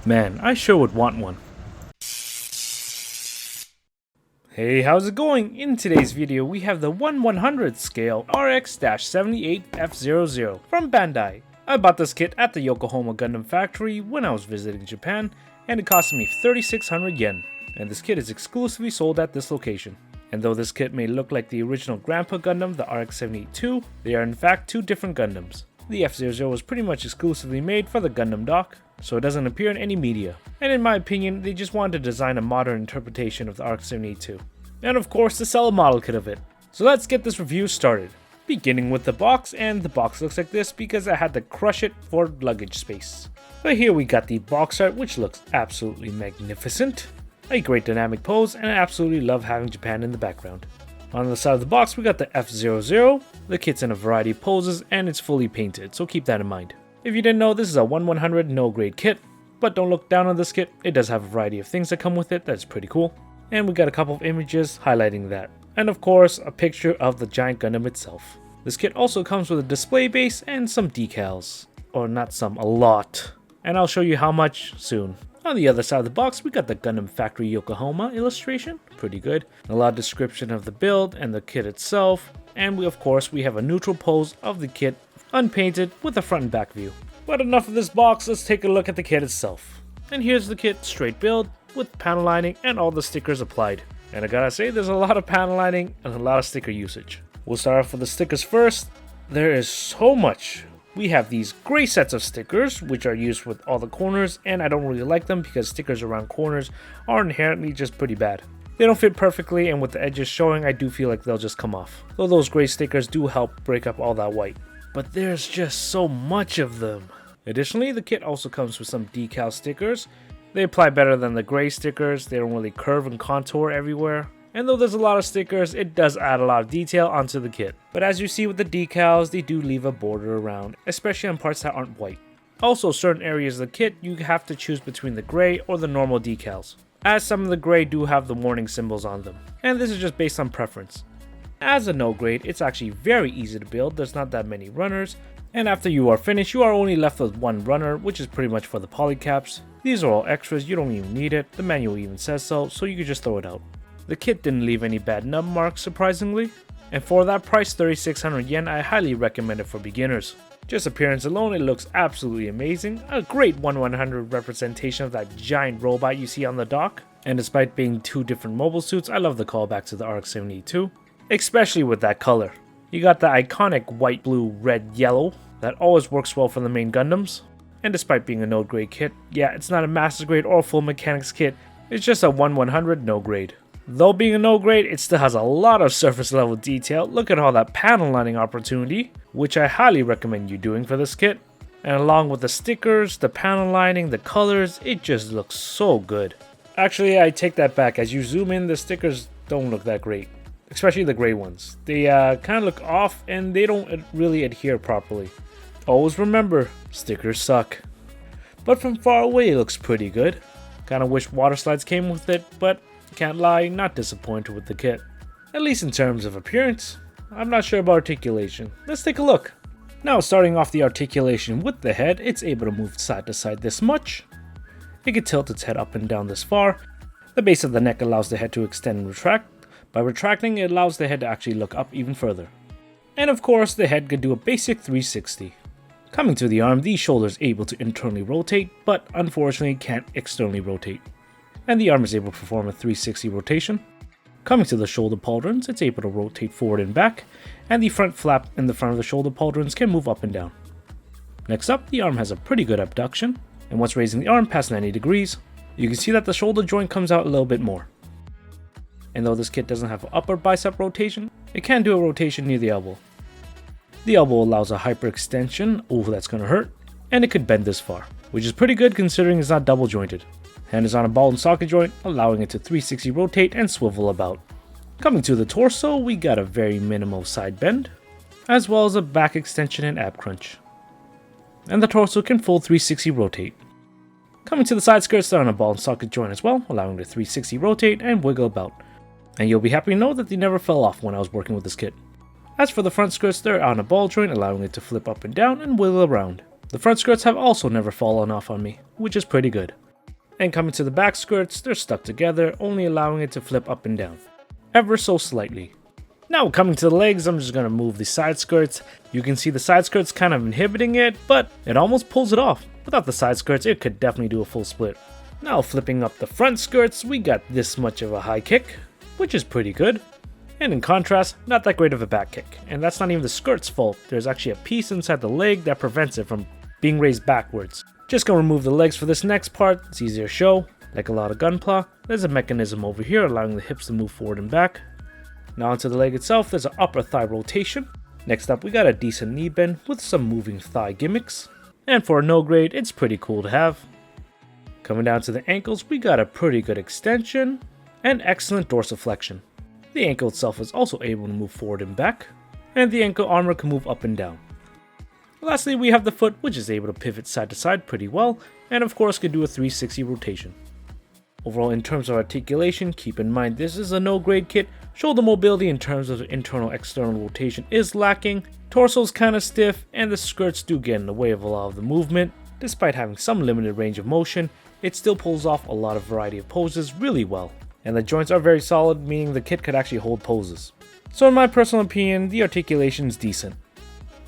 Man, I sure would want one. Hey, how's it going? In today's video, we have the 1/100th scale RX-78F00 from Bandai. I bought this kit at the Yokohoma Gundam factory when I was visiting Japan, and it cost me 3,600 yen. And this kit is exclusively sold at this location. And though this kit may look like the original Grandpa Gundam, the RX-78-2, they are in fact two different Gundams. The F00 was pretty much exclusively made for the Gundam dock, so it doesn't appear in any media. And in my opinion, they just wanted to design a modern interpretation of the RX-78-2. And of course, to sell a model kit of it. So let's get this review started. Beginning with the box, and the box looks like this because I had to crush it for luggage space. But here we got the box art, which looks absolutely magnificent. A great dynamic pose, and I absolutely love having Japan in the background. On the side of the box, we got the F00. The kit's in a variety of poses, and it's fully painted, so keep that in mind. If you didn't know, this is a 1/100 no-grade kit, but don't look down on this kit, it does have a variety of things that come with it that's pretty cool. And we got a couple of images highlighting that. And of course, a picture of the giant Gundam itself. This kit also comes with a display base and some decals. Or not some, a lot. And I'll show you how much soon. On the other side of the box, we got the Gundam Factory Yokohama illustration, pretty good. A lot of description of the build and the kit itself. And of course, we have a neutral pose of the kit, unpainted, with a front and back view. But enough of this box, let's take a look at the kit itself. And here's the kit, straight build, with panel lining and all the stickers applied. And I gotta say, there's a lot of panel lining and a lot of sticker usage. We'll start off with the stickers first. There is so much. We have these gray sets of stickers, which are used with all the corners, and I don't really like them because stickers around corners are inherently just pretty bad. They don't fit perfectly, and with the edges showing, I do feel like they'll just come off. Though those gray stickers do help break up all that white. But there's just so much of them. Additionally, the kit also comes with some decal stickers. They apply better than the gray stickers, they don't really curve and contour everywhere. And though there's a lot of stickers, it does add a lot of detail onto the kit. But as you see with the decals, they do leave a border around, especially on parts that aren't white. Also, certain areas of the kit, you have to choose between the gray or the normal decals, as some of the gray do have the warning symbols on them. And this is just based on preference. As a no grade, it's actually very easy to build, there's not that many runners. And after you are finished, you are only left with one runner, which is pretty much for the polycaps. These are all extras, you don't even need it, the manual even says so you can just throw it out. The kit didn't leave any bad nub marks, surprisingly. And for that price, 3,600 yen, I highly recommend it for beginners. Just appearance alone, it looks absolutely amazing. A great 1/100 representation of that giant robot you see on the dock. And despite being two different mobile suits, I love the callback to the RX-78-2. Especially with that color. You got the iconic white, blue, red, yellow that always works well for the main Gundams. And despite being a no-grade kit, yeah, it's not a Master's Grade or full mechanics kit, it's just a 1/100 no-grade. Though being a no-grade, it still has a lot of surface level detail. Look at all that panel lining opportunity, which I highly recommend you doing for this kit. And along with the stickers, the panel lining, the colors, it just looks so good. Actually, I take that back. As you zoom in, the stickers don't look that great. Especially the gray ones. They kind of look off and they don't really adhere properly. Always remember, stickers suck. But from far away, it looks pretty good. Kinda wish water slides came with it, but can't lie, not disappointed with the kit. At least in terms of appearance. I'm not sure about articulation. Let's take a look. Now starting off the articulation with the head, it's able to move side to side this much. It can tilt its head up and down this far. The base of the neck allows the head to extend and retract. By retracting, it allows the head to actually look up even further. And of course, the head can do a basic 360. Coming to the arm, the shoulder is able to internally rotate, but unfortunately can't externally rotate. And the arm is able to perform a 360 rotation. Coming to the shoulder pauldrons, it's able to rotate forward and back, and the front flap in the front of the shoulder pauldrons can move up and down. Next up, the arm has a pretty good abduction, and once raising the arm past 90 degrees, you can see that the shoulder joint comes out a little bit more. And though this kit doesn't have an upper bicep rotation, it can do a rotation near the elbow. The elbow allows a hyperextension, oh that's gonna hurt, and it could bend this far, which is pretty good considering it's not double jointed. Hand is on a ball and socket joint, allowing it to 360 rotate and swivel about. Coming to the torso, we got a very minimal side bend, as well as a back extension and ab crunch. And the torso can full 360 rotate. Coming to the side skirts, they're on a ball and socket joint as well, allowing it to 360 rotate and wiggle about. And you'll be happy to know that they never fell off when I was working with this kit. As for the front skirts, they're on a ball joint, allowing it to flip up and down and wiggle around. The front skirts have also never fallen off on me, which is pretty good. And coming to the back skirts, they're stuck together, only allowing it to flip up and down, ever so slightly. Now coming to the legs, I'm just going to move the side skirts. You can see the side skirts kind of inhibiting it, but it almost pulls it off. Without the side skirts, it could definitely do a full split. Now flipping up the front skirts, we got this much of a high kick, which is pretty good. And in contrast, not that great of a back kick. And that's not even the skirt's fault. There's actually a piece inside the leg that prevents it from being raised backwards. Just gonna remove the legs for this next part. It's easier to show. Like a lot of gunpla, there's a mechanism over here allowing the hips to move forward and back. Now onto the leg itself, there's an upper thigh rotation. Next up, we got a decent knee bend with some moving thigh gimmicks. And for a no grade, it's pretty cool to have. Coming down to the ankles, we got a pretty good extension and excellent dorsiflexion. The ankle itself is also able to move forward and back, and the ankle armor can move up and down. Lastly, we have the foot, which is able to pivot side to side pretty well, and of course can do a 360 rotation. Overall, in terms of articulation, keep in mind this is a no-grade kit. Shoulder mobility in terms of internal-external rotation is lacking, torso's kinda stiff, and the skirts do get in the way of a lot of the movement. Despite having some limited range of motion, it still pulls off a lot of variety of poses really well. And the joints are very solid, meaning the kit could actually hold poses. So in my personal opinion, the articulation is decent.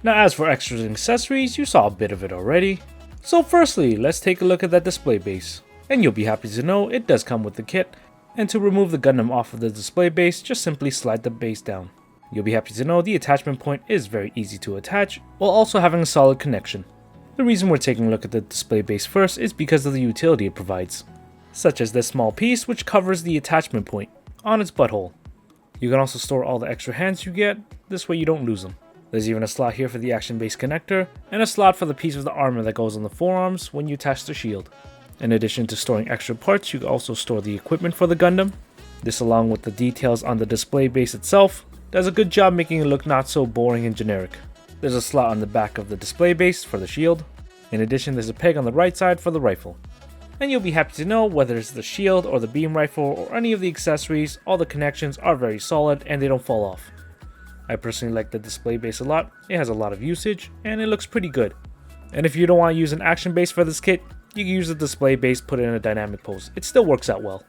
Now as for extras and accessories, you saw a bit of it already. So firstly, let's take a look at that display base. And you'll be happy to know it does come with the kit. And to remove the Gundam off of the display base, just simply slide the base down. You'll be happy to know the attachment point is very easy to attach, while also having a solid connection. The reason we're taking a look at the display base first is because of the utility it provides, such as this small piece which covers the attachment point on its butthole. You can also store all the extra hands you get, this way you don't lose them. There's even a slot here for the action base connector, and a slot for the piece of the armor that goes on the forearms when you attach the shield. In addition to storing extra parts, you can also store the equipment for the Gundam. This, along with the details on the display base itself, does a good job making it look not so boring and generic. There's a slot on the back of the display base for the shield. In addition, there's a peg on the right side for the rifle. And you'll be happy to know whether it's the shield or the beam rifle or any of the accessories, all the connections are very solid and they don't fall off. I personally like the display base a lot. It has a lot of usage and it looks pretty good. And if you don't want to use an action base for this kit, you can use the display base, put it in a dynamic pose. It still works out well.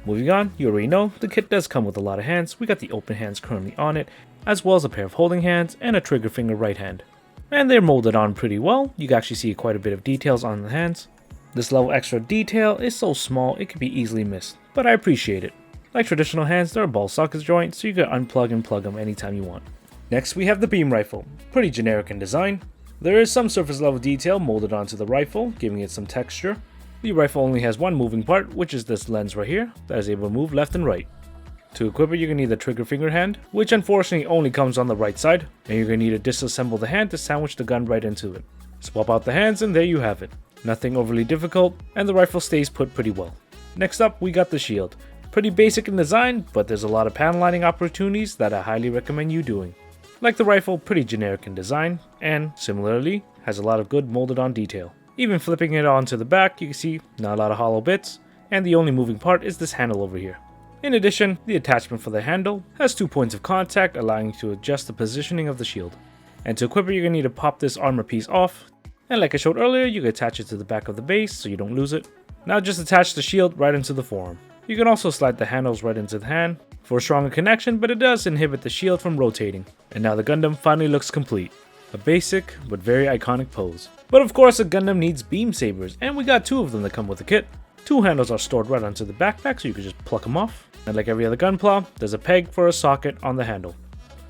Moving on, you already know the kit does come with a lot of hands. We got the open hands currently on it, as well as a pair of holding hands and a trigger finger right hand. And they're molded on pretty well. You can actually see quite a bit of details on the hands. This level extra detail is so small it can be easily missed, but I appreciate it. Like traditional hands, they're a ball socket joint, so you can unplug and plug them anytime you want. Next, we have the beam rifle. Pretty generic in design. There is some surface level detail molded onto the rifle, giving it some texture. The rifle only has one moving part, which is this lens right here, that is able to move left and right. To equip it, you're going to need the trigger finger hand, which unfortunately only comes on the right side, and you're going to need to disassemble the hand to sandwich the gun right into it. Swap out the hands and there you have it. Nothing overly difficult, and the rifle stays put pretty well. Next up, we got the shield. Pretty basic in design, but there's a lot of panel lining opportunities that I highly recommend you doing. Like the rifle, pretty generic in design, and similarly, has a lot of good molded on detail. Even flipping it onto the back, you can see not a lot of hollow bits, and the only moving part is this handle over here. In addition, the attachment for the handle has 2 points of contact, allowing you to adjust the positioning of the shield. And to equip it, you're going to need to pop this armor piece off, and like I showed earlier, you can attach it to the back of the base so you don't lose it. Now just attach the shield right into the forearm. You can also slide the handles right into the hand for a stronger connection, but it does inhibit the shield from rotating. And now the Gundam finally looks complete. A basic, but very iconic pose. But of course, a Gundam needs beam sabers, and we got 2 of them that come with the kit. 2 handles are stored right onto the backpack, so you can just pluck them off. And like every other gunpla, there's a peg for a socket on the handle.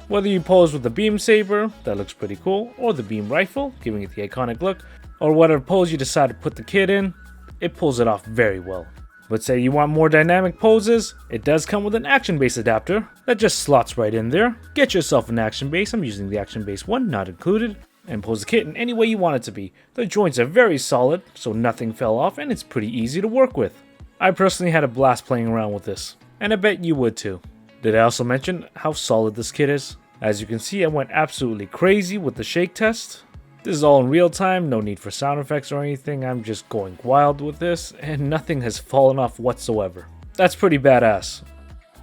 Whether you pose with the beam saber, that looks pretty cool, or the beam rifle, giving it the iconic look, or whatever pose you decide to put the kit in, it pulls it off very well. But say you want more dynamic poses, it does come with an action base adapter that just slots right in there. Get yourself an action base, I'm using the action base one, not included, and pose the kit in any way you want it to be. The joints are very solid, so nothing fell off, and it's pretty easy to work with. I personally had a blast playing around with this, and I bet you would too. Did I also mention how solid this kit is? As you can see, I went absolutely crazy with the shake test. This is all in real time, no need for sound effects or anything, I'm just going wild with this, and nothing has fallen off whatsoever. That's pretty badass.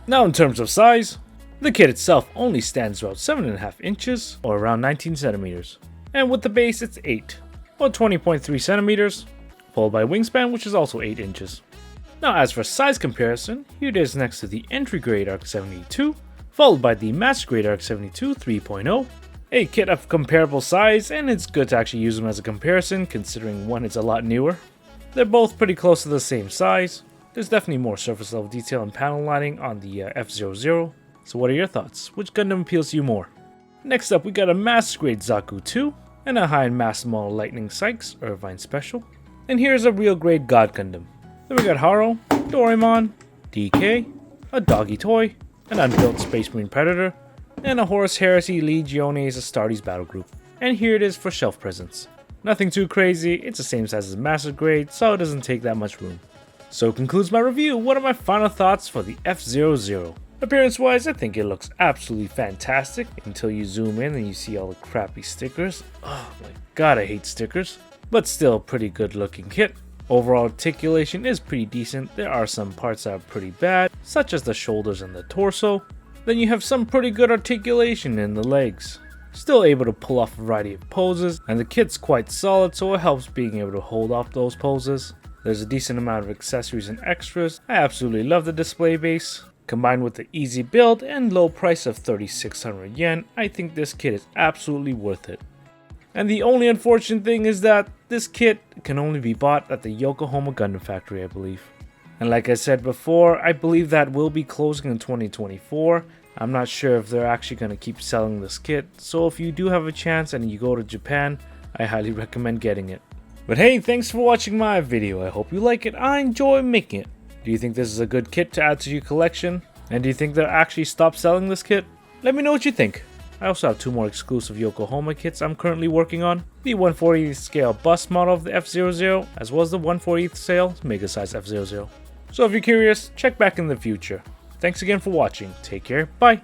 Now in terms of size, the kit itself only stands about 7.5 inches, or around 19 centimeters. And with the base it's 8, or 20.3 centimeters, followed by wingspan which is also 8 inches. Now as for size comparison, here it is next to the entry grade RX-78, followed by the master grade RX-72 3.0. A kit of comparable size, and it's good to actually use them as a comparison considering one is a lot newer. They're both pretty close to the same size. There's definitely more surface level detail and panel lining on the F00. So what are your thoughts? Which Gundam appeals to you more? Next up we got a master grade Zaku 2 and a high-end mass model Lightning Sykes Irvine Special. And here's a real grade God Gundam. Then we got Haro, Doraemon, DK, a doggy toy, an unbuilt Space Marine Predator, and a Horus Heresy Legiones Astartes battle group. And here it is for shelf presence. Nothing too crazy, it's the same size as master grade, so it doesn't take that much room. So concludes my review. What are my final thoughts for the F00? Appearance wise, I think it looks absolutely fantastic until you zoom in and you see all the crappy stickers. Oh my god, I hate stickers. But still a pretty good looking kit. Overall articulation is pretty decent. There are some parts that are pretty bad, such as the shoulders and the torso. Then you have some pretty good articulation in the legs. Still able to pull off a variety of poses, and the kit's quite solid, so it helps being able to hold off those poses. There's a decent amount of accessories and extras. I absolutely love the display base. Combined with the easy build and low price of 3,600 yen, I think this kit is absolutely worth it. And the only unfortunate thing is that this kit can only be bought at the Yokohama Gundam factory, I believe. And like I said before, I believe that will be closing in 2024. I'm not sure if they're actually going to keep selling this kit, so if you do have a chance and you go to Japan, I highly recommend getting it. But hey, thanks for watching my video. I hope you like it. I enjoy making it. Do you think this is a good kit to add to your collection? And do you think they'll actually stop selling this kit? Let me know what you think. I also have 2 more exclusive Yokohama kits I'm currently working on. The 1/40th scale bust model of the F00, as well as the 1/40th scale Mega Size F00. So if you're curious, check back in the future. Thanks again for watching. Take care. Bye.